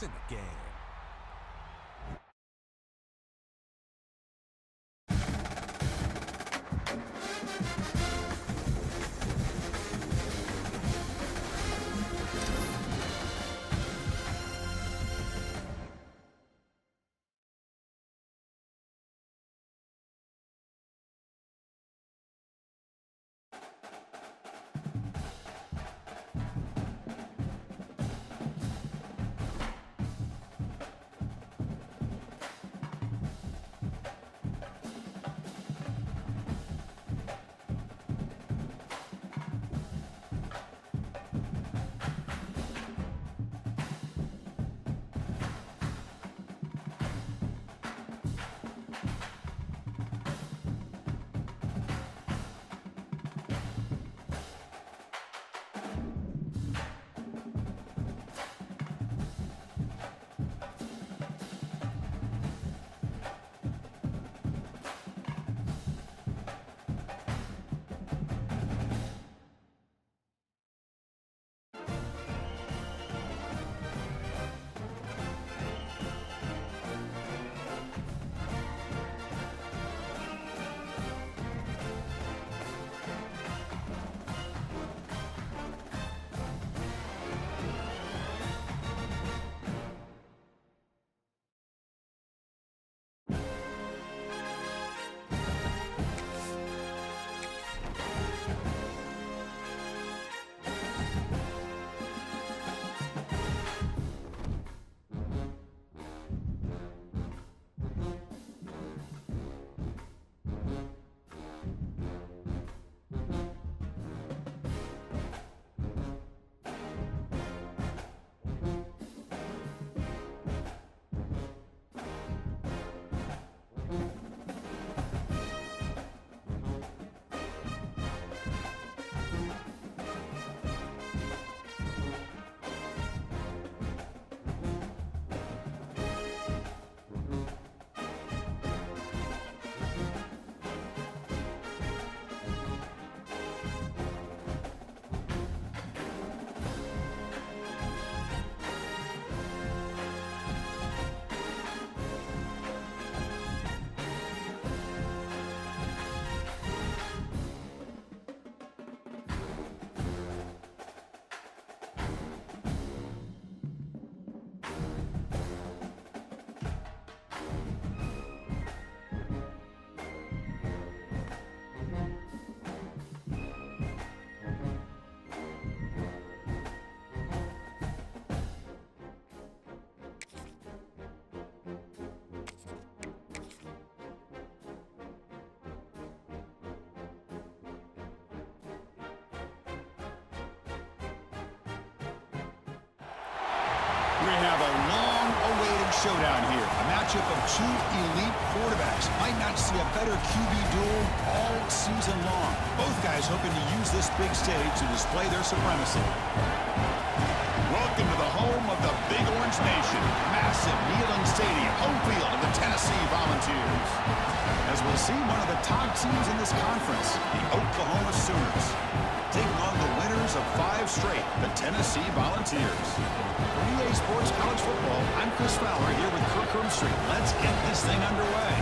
in the game. We have a long-awaited showdown here. A matchup of two elite quarterbacks. Might not see a better QB duel all season long. Both guys hoping to use this big stage to display their supremacy. Welcome to the home of the Big Orange Nation. Massive Neyland Stadium, home field of the Tennessee Volunteers. As we'll see one of the top teams in this conference, the Oklahoma Sooners, taking on the winners of 5 straight, the Tennessee Volunteers. For EA Sports College Football, I'm Chris Fowler here with Kirk Herbstreit. Let's get this thing underway.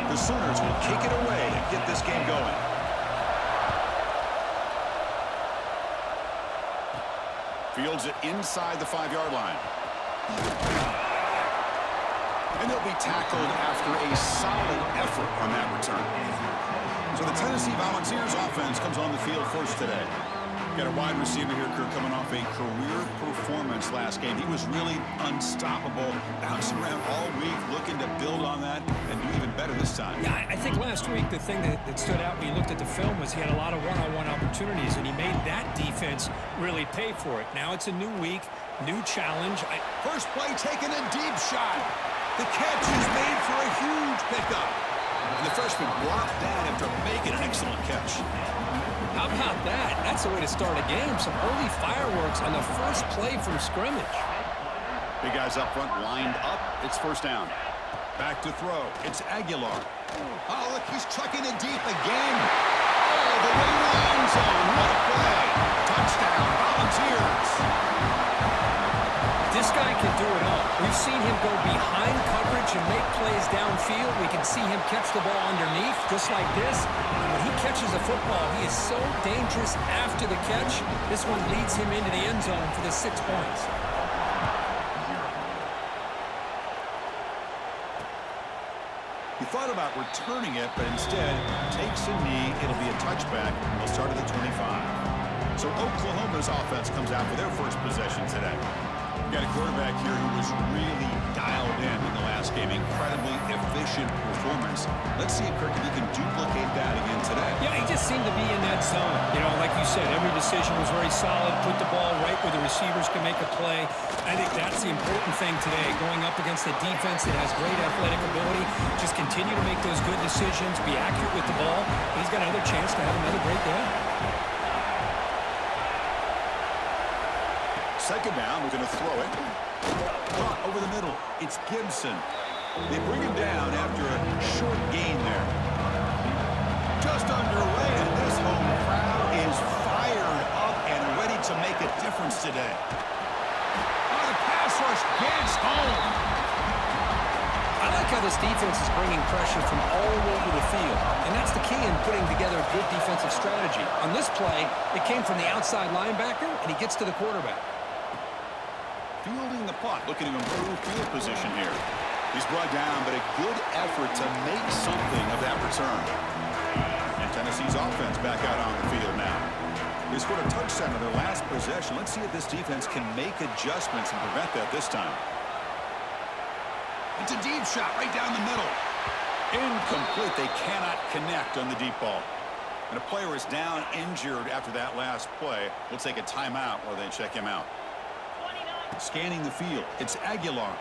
The Sooners will kick it away to get this game going. Fields it inside the 5-yard line. And they'll be tackled after a solid effort on that return. So the Tennessee Volunteers offense comes on the field first today. Got a wide receiver here, Kirk, coming off a career performance last game. He was really unstoppable, bouncing around all week, looking to build on that and do even better this time. Yeah, I think last week the thing that stood out when you looked at the film was he had a lot of one-on-one opportunities, and he made that defense really pay for it. Now it's a new week, new challenge. First play taken, a deep shot. The catch is made for a huge pickup. And the freshman blocked that after making an excellent catch. How about that? That's the way to start a game. Some early fireworks on the first play from scrimmage. Big guys up front lined up. It's first down. Back to throw. It's Aguilar. Oh, look, he's trucking it deep again. Oh, the way to the end zone. What a play. Touchdown, Volunteers. This guy can do it all. We've seen him go behind coverage and make plays downfield. We can see him catch the ball underneath, just like this. And when he catches a football, he is so dangerous after the catch. This one leads him into the end zone for the 6 points. He thought about returning it, but instead takes a knee. It'll be a touchback. They'll start at the 25. So Oklahoma's offense comes out for their first possession today. We've got a quarterback here who was really dialed in the last game. Incredibly efficient performance. Let's see if Kirk can duplicate that again today. Yeah, he just seemed to be in that zone. You know, like you said, every decision was very solid. Put the ball right where the receivers can make a play. I think that's the important thing today. Going up against a defense that has great athletic ability. Just continue to make those good decisions. Be accurate with the ball. And he's got another chance to have another great day. Second down, we're going to throw it. Caught over the middle. It's Gibson. They bring him down after a short gain there. Just underway, and this home crowd is fired up and ready to make a difference today. Oh, the pass rush gets home. I like how this defense is bringing pressure from all over the field, and that's the key in putting together a good defensive strategy. On this play, it came from the outside linebacker, and he gets to the quarterback. Fielding the punt, looking to improve field position here. He's brought down, but a good effort to make something of that return. And Tennessee's offense back out on the field now. They scored a touchdown on their last possession. Let's see if this defense can make adjustments and prevent that this time. It's a deep shot right down the middle. Incomplete. They cannot connect on the deep ball. And a player is down injured after that last play. We'll take a timeout while they check him out. Scanning the field. It's Aguilar.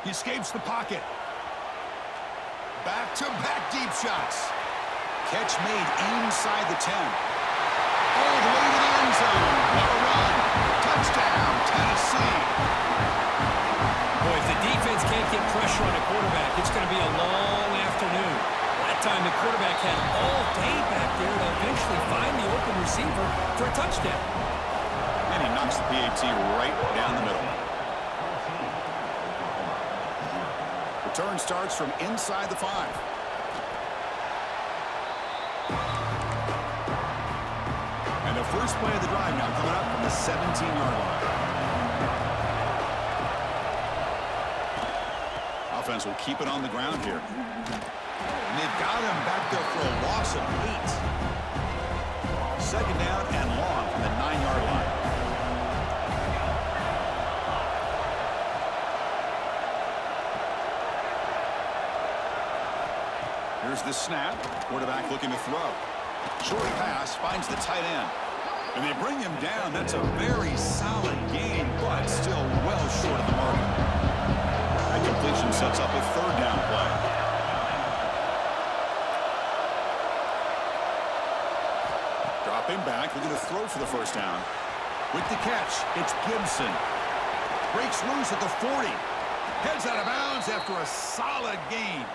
He escapes the pocket. Back-to-back deep shots. Catch made inside the 10. All the way to the end zone. What a run. Touchdown, Tennessee. Boy, if the defense can't get pressure on a quarterback, it's going to be a long afternoon. That time the quarterback had all day back there to eventually find the open receiver for a touchdown. And he knocks the PAT right down the middle. Return starts from inside the 5. And the first play of the drive now coming up from the 17-yard line. Offense will keep it on the ground here. And they've got him back there for a loss of 8. Second down and long from the 9-yard line. Here's the snap. Quarterback looking to throw. Short pass finds the tight end. And they bring him down. That's a very solid gain, but still well short of the mark. That completion sets up a third down play. Dropping back, looking to throw for the first down. With the catch, it's Gibson. Breaks loose at the 40. Heads out of bounds after a solid gain.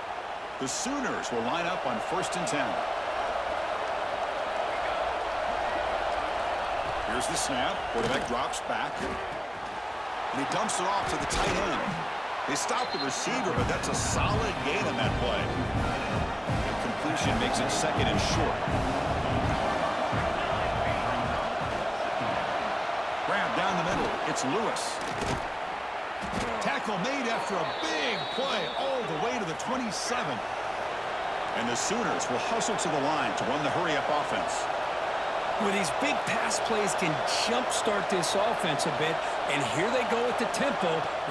The Sooners will line up on 1st and 10. Here's the snap. Quarterback drops back. And he dumps it off to the tight end. They stop the receiver, but that's a solid gain on that play. And completion makes it 2nd and short. Grab down the middle. It's Lewis. Tackle made after a big play all the way to the 27. And the Sooners will hustle to the line to run the hurry-up offense. Well, these big pass plays can jumpstart this offense a bit, and here they go at the tempo,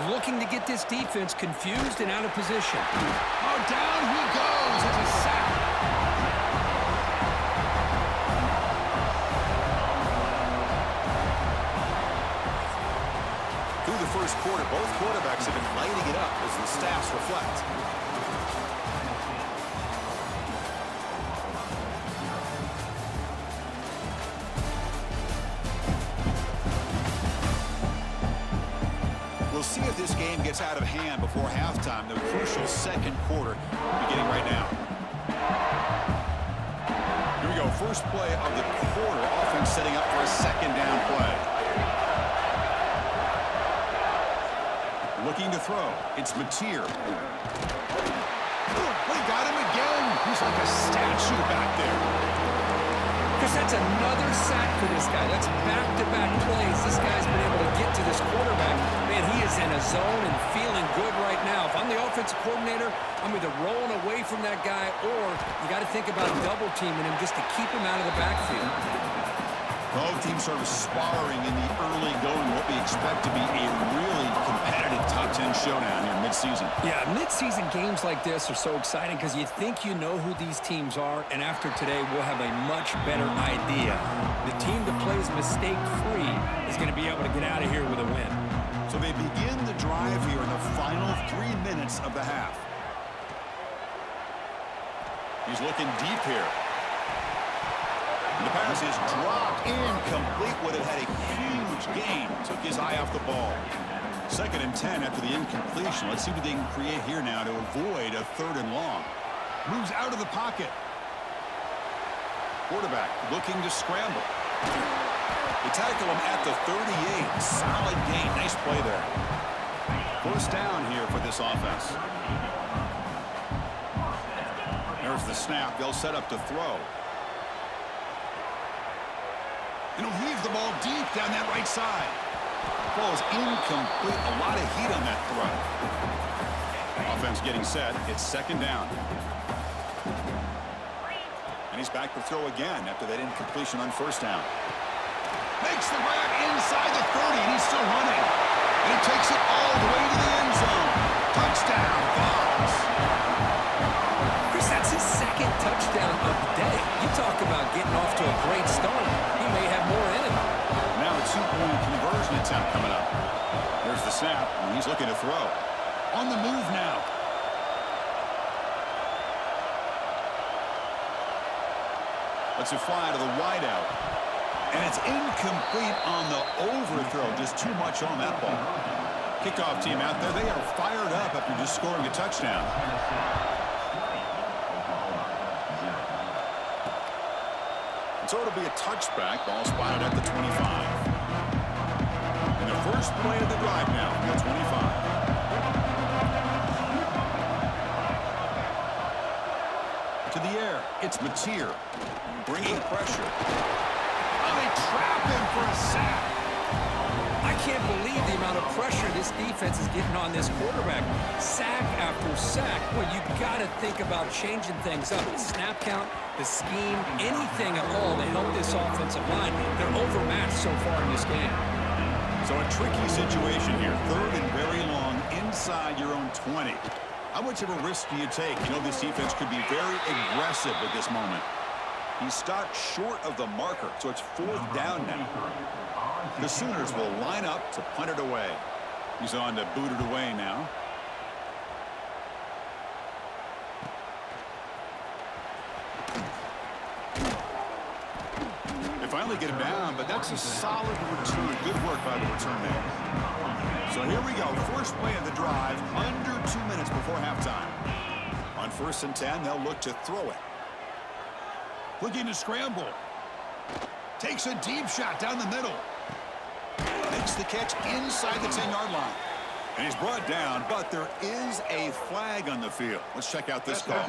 looking to get this defense confused and out of position. Oh, down he goes. It's a sack. Through the first quarter, both quarterbacks have been lighting it up as the stats reflect. We'll see if this game gets out of hand before halftime. The crucial second quarter beginning right now. Here we go. First play of the quarter. Offense setting up for a second down play. Looking to throw. It's Mateer. They got him again. He's like a statue back there. Because that's another sack for this guy. That's back-to-back plays. This guy's been able to get to this quarterback. Man, he is in a zone and feeling good right now. If I'm the offensive coordinator, I'm either rolling away from that guy or you got to think about double-teaming him just to keep him out of the backfield. Both teams sort of sparring in the early going. What we expect to be a really competitive top 10 showdown here mid-season. Yeah, mid-season games like this are so exciting because you think you know who these teams are, and after today, we'll have a much better idea. The team that plays mistake-free is going to be able to get out of here with a win. So they begin the drive here in the final 3 minutes of the half. He's looking deep here. The pass is dropped incomplete. Would have had a huge gain. Took his eye off the ball. 2nd and 10 after the incompletion. Let's see what they can create here now to avoid a 3rd and long. Moves out of the pocket. Quarterback looking to scramble. They tackle him at the 38. Solid gain. Nice play there. 1st down here for this offense. There's the snap. They'll set up to throw. And he'll heave the ball deep down that right side. Ball is incomplete. A lot of heat on that throw. Offense getting set. It's 2nd down. And he's back to throw again after that incompletion on 1st down. Makes the grab inside the 30, and he's still running. And he takes it all the way to the end zone. Touchdown, Vols. Chris, that's his 2nd touchdown of the day. You talk about getting off to a great start. He may have more in him. Now a 2-point conversion attempt coming up. There's the snap, and he's looking to throw. On the move now. Lets it fly to the wideout. And it's incomplete on the overthrow. Just too much on that ball. Kickoff team out there. They are fired up after just scoring a touchdown. So it'll be a touchback. Ball spotted at the 25. And the first play of the drive now from the 25. To the air. It's Mateer. Bringing pressure. Oh, they trap him for a sack. I can't believe the amount of pressure this defense is getting on this quarterback. Sack after sack. Well, you got to think about changing things up. The snap count, the scheme, anything at all to help this offensive line. They're overmatched so far in this game. So a tricky situation here. 3rd and very long inside your own 20. How much of a risk do you take? You know this defense could be very aggressive at this moment. He stopped short of the marker, so it's 4th down now. The Sooners will line up to punt it away. He's on to boot it away now. They finally get him down, but that's a solid return. Good work by the return man. So here we go. First play of the drive, under 2 minutes before halftime. On 1st and 10, they'll look to throw it. Looking to scramble. Takes a deep shot down the middle. Makes the catch inside the 10-yard line. And he's brought down, but there is a flag on the field. Let's check out this call.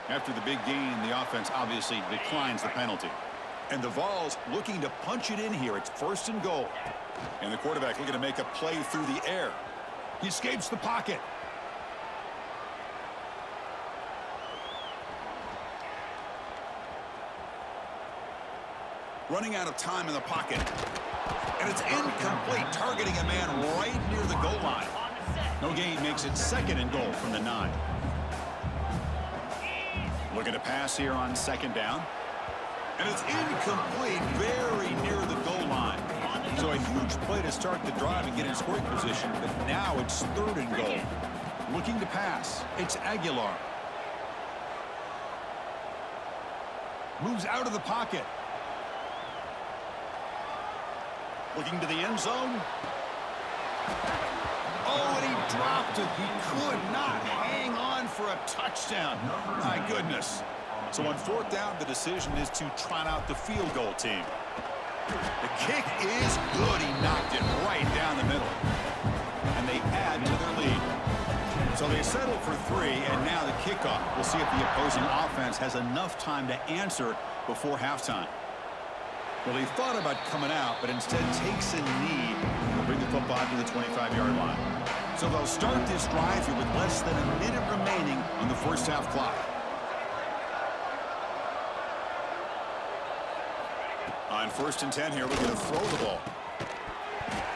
After the big gain, the offense obviously declines the penalty. And the Vols looking to punch it in here. It's 1st and goal. And the quarterback looking to make a play through the air. He escapes the pocket. Running out of time in the pocket. And it's incomplete, targeting a man right near the goal line. No gain makes it 2nd and goal from the 9. Looking to pass here on 2nd down. And it's incomplete, very near the goal line. So a huge play to start the drive and get in scoring position, but now it's 3rd and goal. looking to pass. It's Aguilar. Moves out of the pocket. Looking to the end zone. Oh, and he dropped it. He could not hang on for a touchdown. My goodness. So on fourth down, the decision is to trot out the field goal team. The kick is good. He knocked it right down the middle. And they add to their lead. So they settle for 3, and now the kickoff. We'll see if the opposing offense has enough time to answer before halftime. Well, he thought about coming out, but instead takes a knee to bring the football to the 25-yard line. So they'll start this drive here with less than a minute remaining on the first half clock. On 1st and 10 here, we're going to throw the ball.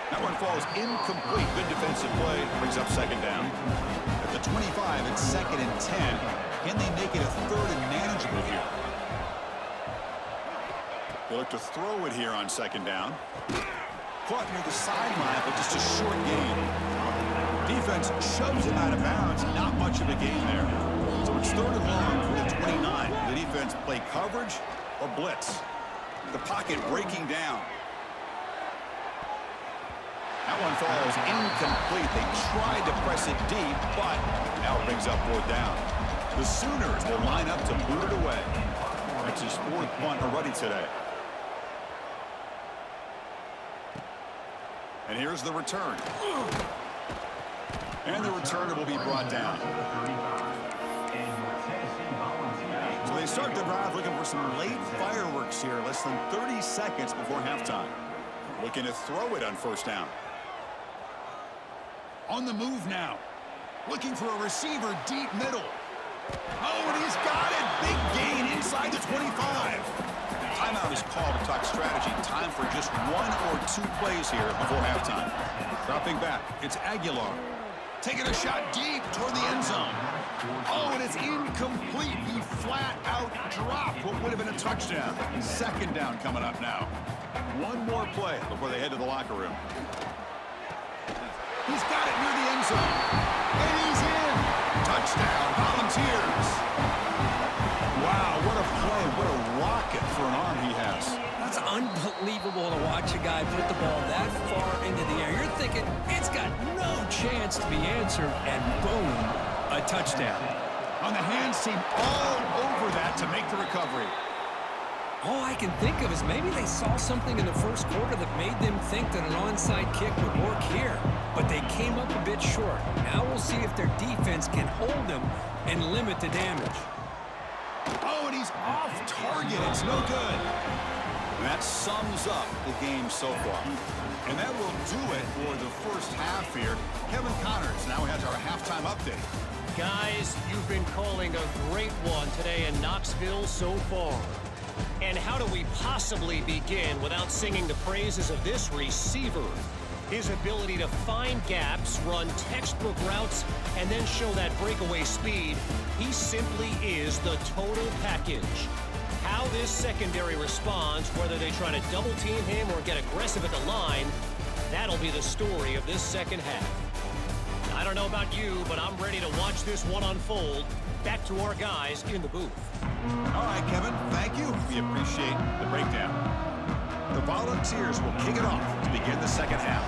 That one falls incomplete. Good defensive play. Brings up second down. At the 25, it's 2nd and 10. Can they make it a 3rd and manageable here? They look to throw it here on 2nd down. Caught near the sideline, but just a short gain. Defense shoves him out of bounds. Not much of a gain there. So it's 3rd and long for the 29. The defense play coverage or blitz. The pocket breaking down. That one falls incomplete. They tried to press it deep, but now it brings up 4th down. The Sooners will line up to boot it away. That's his 4th punt already today. And here's the return. And the returner will be brought down. So they start the drive looking for some late fireworks here. Less than 30 seconds before halftime. Looking to throw it on 1st down. On the move now. Looking for a receiver deep middle. Oh, and he's got it. Big gain inside the 25. Timeout is called to talk strategy. Time for just 1 or 2 plays here before halftime. Dropping back. It's Aguilar. Taking a shot deep toward the end zone. Oh, and it's incomplete. He flat out dropped what would have been a touchdown. 2nd down coming up now. 1 more play before they head to the locker room. He's got it near the end zone. And he's in. Touchdown, Volunteers. Wow, what a play. What a rocket for an arm he has. That's unbelievable to watch a guy put the ball that far into the air. You're thinking it's got no chance to be answered, and boom, a touchdown. On the hands team all over that to make the recovery. All I can think of is maybe they saw something in the first quarter that made them think that an onside kick would work here. But they came up a bit short. Now we'll see if their defense can hold them and limit the damage. Oh, and he's off target. It's no good. And that sums up the game so far. And that will do it for the first half here. Kevin Connors now has our halftime update. Guys, you've been calling a great one today in Knoxville so far. And how do we possibly begin without singing the praises of this receiver? His ability to find gaps, run textbook routes, and then show that breakaway speed. He simply is the total package. How this secondary responds, whether they try to double team him or get aggressive at the line, that'll be the story of this second half. I don't know about you, but I'm ready to watch this one unfold. Back to our guys in the booth. All right, Kevin, thank you. We appreciate the breakdown. The Volunteers will kick it off to begin the second half.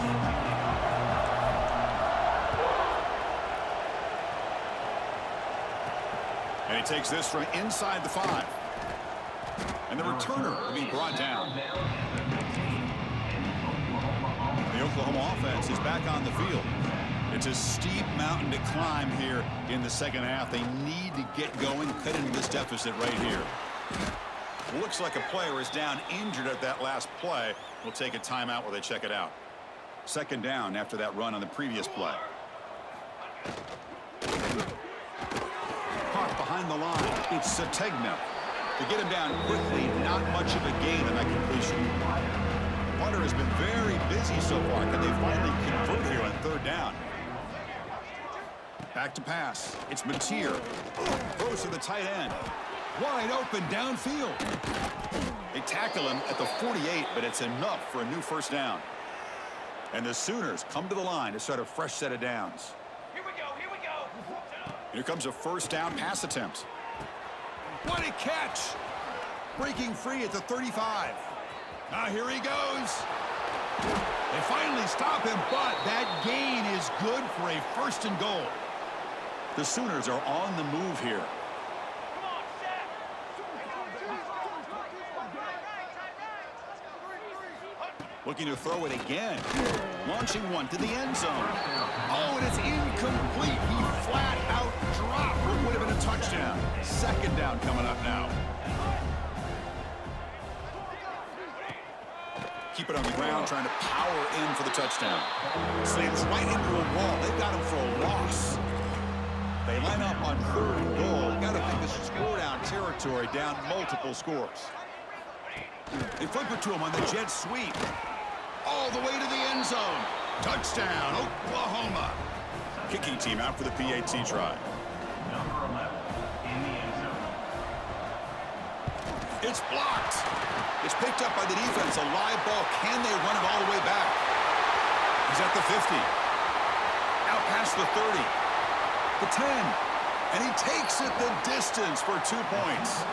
And he takes this from inside the 5. And the returner will be brought down. The Oklahoma offense is back on the field. It's a steep mountain to climb here in the second half. They need to get going, cut into this deficit right here. Looks like a player is down injured at that last play. We'll take a timeout while they check it out. 2nd down after that run on the previous play. Caught behind the line. It's Sategna. To get him down quickly, not much of a gain on that completion. Punter has been very busy so far. Can they finally convert here on 3rd down? Back to pass. It's Mateer. Throws to the tight end. Wide open downfield. They tackle him at the 48, but it's enough for a new 1st down. And the Sooners come to the line to start a fresh set of downs. Here we go, here we go. Here comes a first down pass attempt. What a catch! Breaking free at the 35. Now here he goes. They finally stop him, but that gain is good for a first and goal. The Sooners are on the move here. Looking to throw it again. Launching one to the end zone. Oh, and it's incomplete. He flat out dropped what would have been a touchdown. Second down coming up now. Keep it on the ground, trying to power in for the touchdown. Slams right into a wall. They've got him for a loss. They line up on third and goal. Got to think this is score-down territory, down multiple scores. They flip it to him on the jet sweep. All the way to the end zone. Touchdown, Oklahoma. Kicking team out for the PAT try. It's blocked. It's picked up by the defense. A live ball. Can they run it all the way back? He's at the 50. Out past the 30. The 10. And he takes it the distance for 2 points.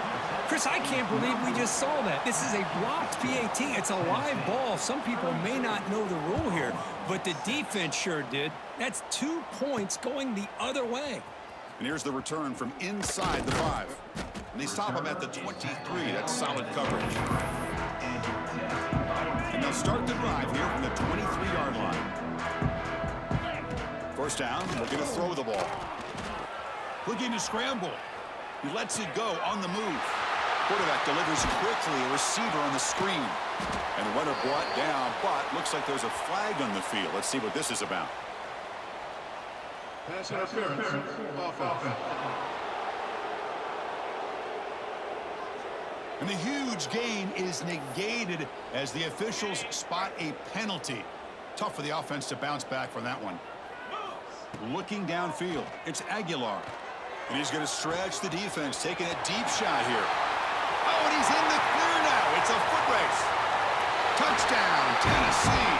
Chris, I can't believe we just saw that. This is a blocked PAT. It's a live ball. Some people may not know the rule here, but the defense sure did. That's 2 points going the other way. And here's the return from inside the 5. And they stop him at the 23. That's solid coverage. And they'll start the drive here from the 23-yard line. First down, we're going to throw the ball. Looking to scramble. He lets it go on the move. Quarterback delivers quickly, a receiver on the screen. And the runner brought down, but looks like there's a flag on the field. Let's see what this is about. Pass interference. Offense. And the huge gain is negated as the officials spot a penalty. Tough for the offense to bounce back from that one. Looking downfield, it's Aguilar. And he's going to stretch the defense, taking a deep shot here. Oh, and he's in the clear now. It's a foot race. Touchdown, Tennessee.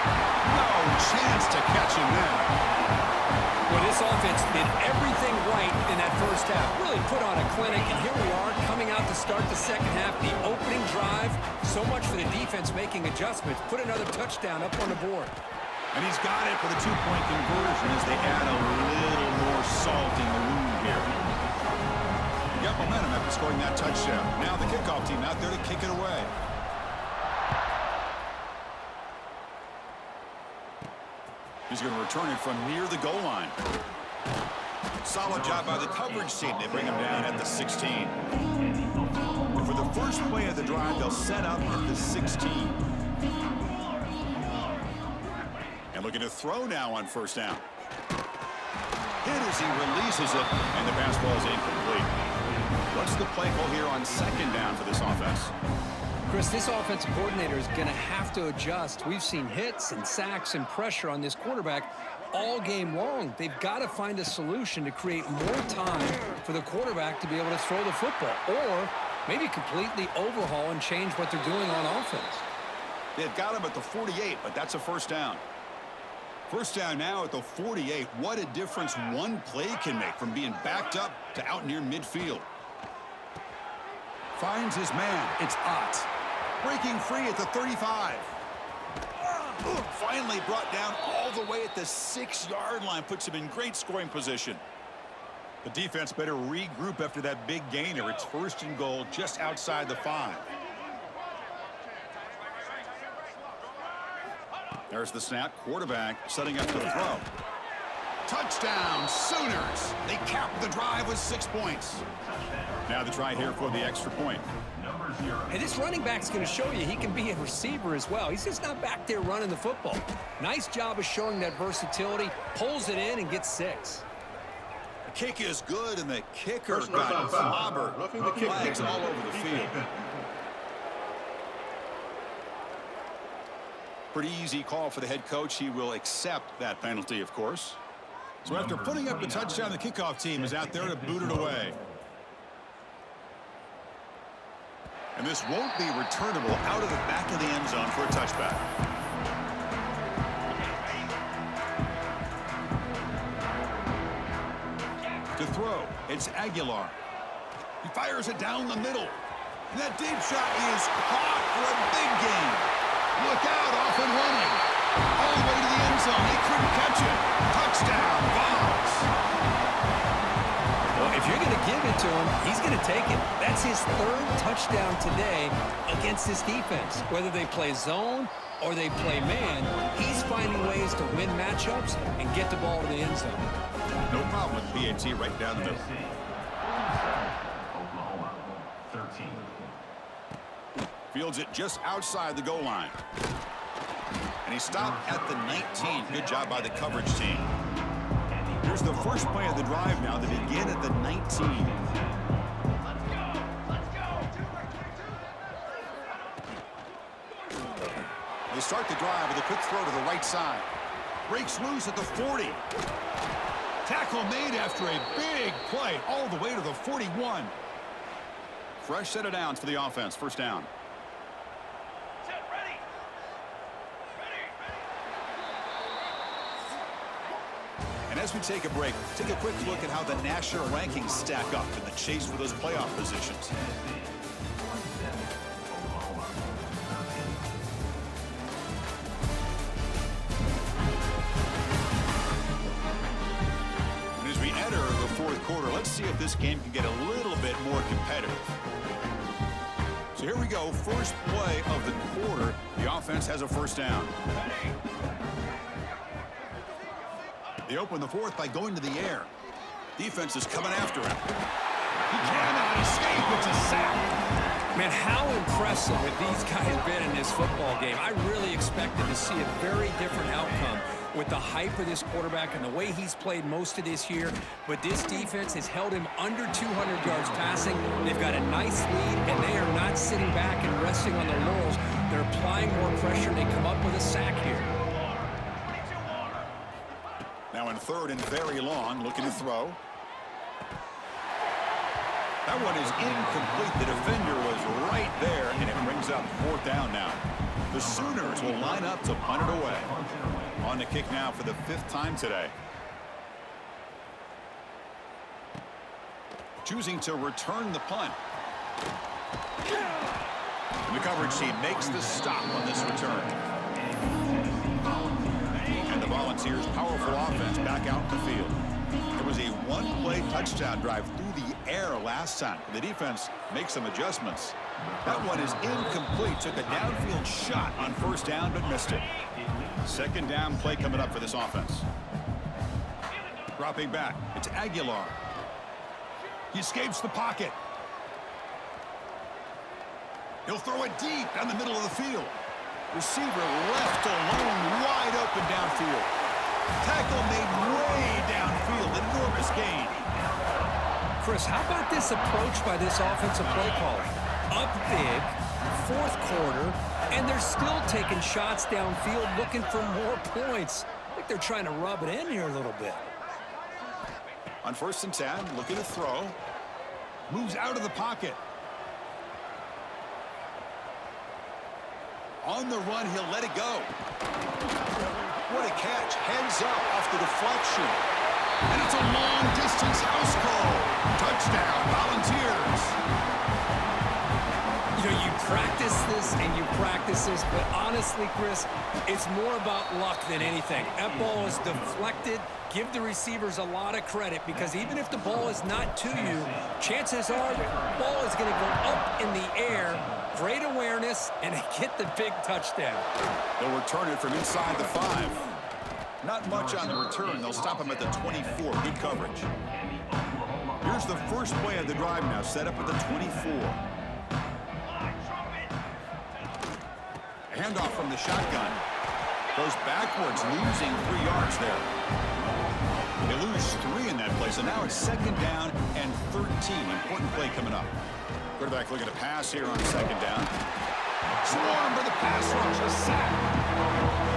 No chance to catch him there. Well, this offense did everything right in that first half. Really put on a clinic, and here we are coming out to start the second half. The opening drive, so much for the defense making adjustments. Put another touchdown up on the board. And he's got it for the two-point conversion as they add a little more salt in the wound here. He got momentum after scoring that touchdown. Now the kickoff team out there to kick it away. He's going to return it from near the goal line. Solid job by the coverage team. They bring him down at the 16. And for the first play of the drive, they'll set up at the 16. And looking to throw now on first down. Hit as he releases it, and the pass ball is incomplete. What's the play call here on second down for this offense? Chris, this offensive coordinator is going to have to adjust. We've seen hits and sacks and pressure on this quarterback all game long. They've got to find a solution to create more time for the quarterback to be able to throw the football, or maybe completely overhaul and change what they're doing on offense. They've got him at the 48, but that's a first down. First down now at the 48. What a difference one play can make from being backed up to out near midfield. Finds his man. It's Ott. Breaking free at the 35. Finally brought down all the way at the 6-yard line. Puts him in great scoring position. The defense better regroup after that big gainer. It's first and goal just outside the 5. There's the snap. Quarterback setting up to throw. Touchdown, Sooners. They cap the drive with 6 points. Now the try here for the extra point. Hey, this running back's going to show you he can be a receiver as well. He's just not back there running the football. Nice job of showing that versatility. Pulls it in and gets 6. The kick is good, and the kicker got clobbered. Flags all over the field. Pretty easy call for the head coach. He will accept that penalty, of course. So after putting up the touchdown, the kickoff team is out there to boot it away. And this won't be returnable out of the back of the end zone for a touchback. To throw, it's Aguilar. He fires it down the middle. And that deep shot is caught for a big gain. Look out, off and running. All the way to the end zone. He couldn't catch it. Touchdown, Vols. Well, if you're going to give it to him, he's going to take it. That's his third touchdown today against this defense. Whether they play zone or they play man, he's finding ways to win matchups and get the ball to the end zone. No problem with PAT right down the middle. Oklahoma, 13. Fields it just outside the goal line. And he stopped at the 19. Good job by the coverage team. Here's the first play of the drive now. They begin at the 19. They start the drive with a quick throw to the right side. Breaks loose at the 40. Tackle made after a big play all the way to the 41. Fresh set of downs for the offense. First down. And as we take a break, take a quick look at how the national rankings stack up in the chase for those playoff positions. And as we enter the fourth quarter, let's see if this game can get a little bit more competitive. So here we go, first play of the quarter. The offense has a first down. They open the fourth by going to the air. Defense is coming after him. He cannot escape. It's a sack. Man, how impressive have these guys been in this football game. I really expected to see a very different outcome with the hype of this quarterback and the way he's played most of this year. But this defense has held him under 200 yards passing. They've got a nice lead, and they are not sitting back and resting on their laurels. They're applying more pressure, and they come up with a sack here. Now in third and very long, looking to throw. That one is incomplete. The defender was right there, and it brings up fourth down now. The Sooners will line up to punt it away. On the kick now for the fifth time today. Choosing to return the punt. And the coverage team makes the stop on this return. And the Volunteers' powerful offense back out in the field. It was a one-play touchdown drive through the air last time. The defense makes some adjustments. That one is incomplete. Took a downfield shot on first down, but missed it. Second down play coming up for this offense. Dropping back. It's Aguilar. He escapes the pocket. He'll throw it deep down the middle of the field. Receiver left alone, wide open downfield. Tackle made way downfield. Enormous gain. Chris, how about this approach by this offensive play caller? Up big, fourth quarter, and they're still taking shots downfield looking for more points. I think they're trying to rub it in here a little bit. On first and 10, looking to throw. Moves out of the pocket. On the run, he'll let it go. What a catch. Heads up off the deflection. And it's a long-distance house call. Touchdown, Volunteers. You know, you practice this and you practice this, but honestly, Chris, it's more about luck than anything. That ball is deflected. Give the receivers a lot of credit because even if the ball is not to you, chances are the ball is going to go up in the air. Great awareness, and they get the big touchdown. They'll return it from inside the 5. Not much on the return. They'll stop him at the 24. Good coverage. Here's the first play of the drive now, set up at the 24. A handoff from the shotgun. Goes backwards, losing 3 yards there. They lose 3 in that play, so now it's second down and 13. Important play coming up. Quarterback looking to pass here on second down. Swarmed by the pass rush, a sack.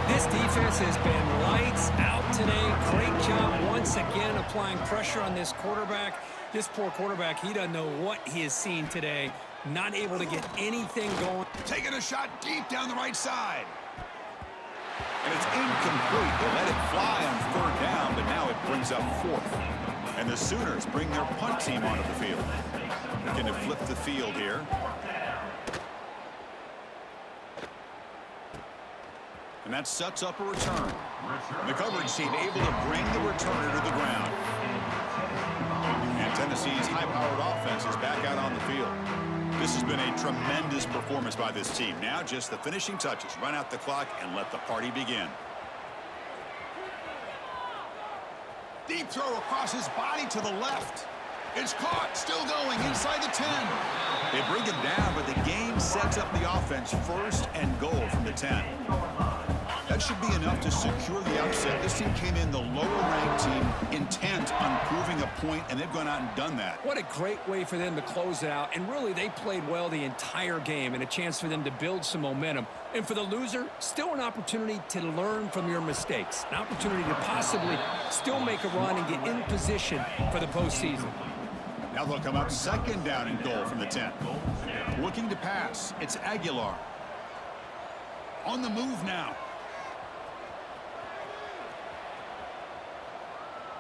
This defense has been lights out today. Great job once again applying pressure on this quarterback. This poor quarterback, he doesn't know what he has seen today. Not able to get anything going. Taking a shot deep down the right side. And it's incomplete. They let it fly on third down, but now it brings up fourth. And the Sooners bring their punt team onto the field. Looking to flip the field here. And that sets up a return. And the coverage team able to bring the returner to the ground. And Tennessee's high-powered offense is back out on the field. This has been a tremendous performance by this team. Now just the finishing touches. Run out the clock and let the party begin. Deep throw across his body to the left. It's caught. Still going inside the 10. They bring him down, but the game sets up the offense. First and goal from the 10. That should be enough to secure the upset. This team came in the lower-ranked team intent on proving a point, and they've gone out and done that. What a great way for them to close it out. And really, they played well the entire game and a chance for them to build some momentum. And for the loser, still an opportunity to learn from your mistakes. An opportunity to possibly still make a run and get in position for the postseason. Now they'll come up second down and goal from the 10. Looking to pass. It's Aguilar. On the move now.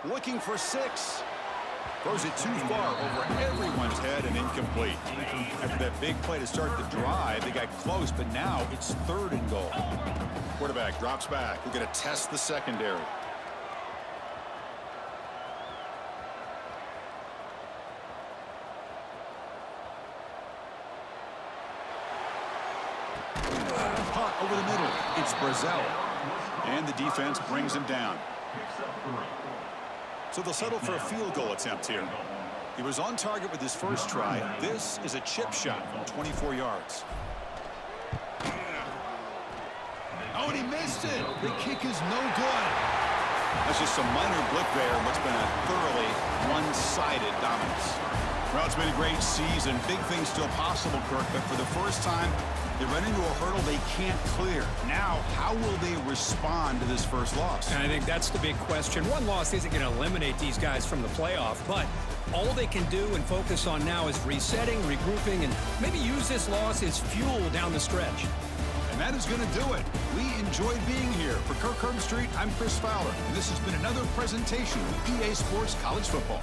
Looking for 6. Throws it too far over everyone's head and incomplete. After that big play to start the drive, they got close, but now it's 3rd and goal. Quarterback drops back. We're going to test the secondary. Punt over the middle. It's Brazzell. And the defense brings him down. So they'll settle for a field goal attempt here. He was on target with his first try. This is a chip shot from 24 yards. Oh, and he missed it. The kick is no good. That's just a minor blip there in what's been a thoroughly one-sided dominance. Well, it's been a great season. Big things still possible, Kirk, but for the first time, they run into a hurdle they can't clear. Now, how will they respond to this first loss? And I think that's the big question. One loss isn't going to eliminate these guys from the playoff, but all they can do and focus on now is resetting, regrouping, and maybe use this loss as fuel down the stretch. And that is going to do it. We enjoyed being here. For Kirk Herbstreit, I'm Chris Fowler, and this has been another presentation of EA Sports College Football.